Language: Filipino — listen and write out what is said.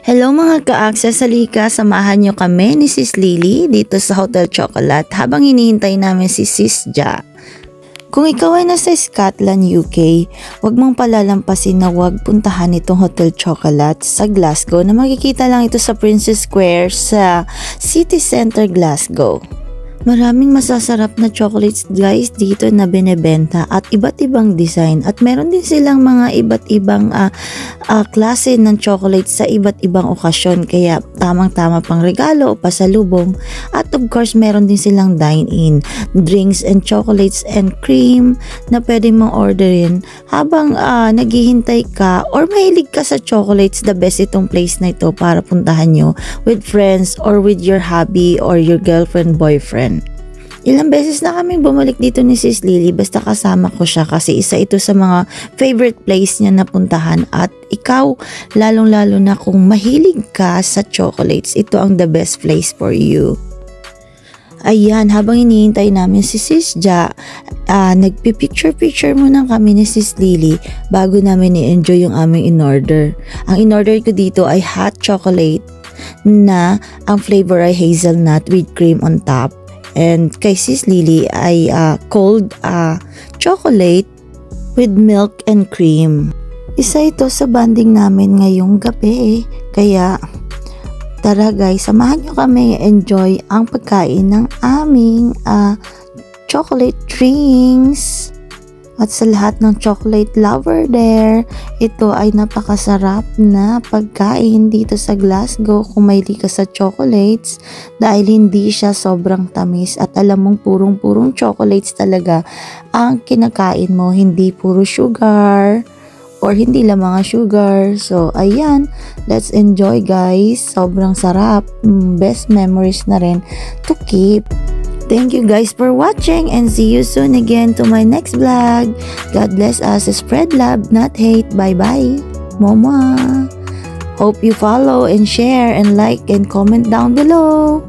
Hello mga ka-access, halika, samahan nyo kami ni Sis Lily dito sa Hotel Chocolate habang hinihintay namin si Sis Ja. Kung ikaw ay nasa Scotland, UK, huwag mong palalampasin na huwag puntahan itong Hotel Chocolate sa Glasgow na makikita lang ito sa Princess Square sa City Center, Glasgow. Maraming masasarap na chocolates guys dito na binebenta at iba't ibang design at meron din silang mga iba't ibang klase ng chocolates sa iba't ibang okasyon, kaya tamang-tama pang regalo o pasalubong. At of course meron din silang dine-in, drinks and chocolates and cream na pwede mong orderin habang naghihintay ka or mahilig ka sa chocolates. The best itong place na ito para puntahan nyo with friends or with your hubby or your girlfriend, boyfriend. Ilang beses na kaming bumalik dito ni Sis Lily basta kasama ko siya kasi isa ito sa mga favorite place niya na puntahan, at ikaw lalong-lalo na kung mahilig ka sa chocolates, ito ang the best place for you. Ayan, habang hinihintay namin si Sis Ja, nagpipicture-picture muna kami ni Sis Lily bago namin i-enjoy yung aming in-order. Ang in-order ko dito ay hot chocolate na ang flavor ay hazelnut with cream on top. And kay Sis Lily ay cold chocolate with milk and cream. Isa ito sa banding namin ngayong gabi. Kaya tara guys, samahan nyo kami enjoy ang pagkain ng aming chocolate drinks. At sa lahat ng chocolate lover there, ito ay napakasarap na pagkain dito sa Glasgow kung mahilig ka sa chocolates, dahil hindi siya sobrang tamis at alam mong purong-purong chocolates talaga ang kinakain mo, hindi puro sugar or hindi lang mga sugar. So ayan, let's enjoy guys, sobrang sarap, best memories na rin to keep. Thank you guys for watching and see you soon again to my next vlog. God bless us. Spread love, not hate. Bye-bye. Mwah. Hope you follow and share and like and comment down below.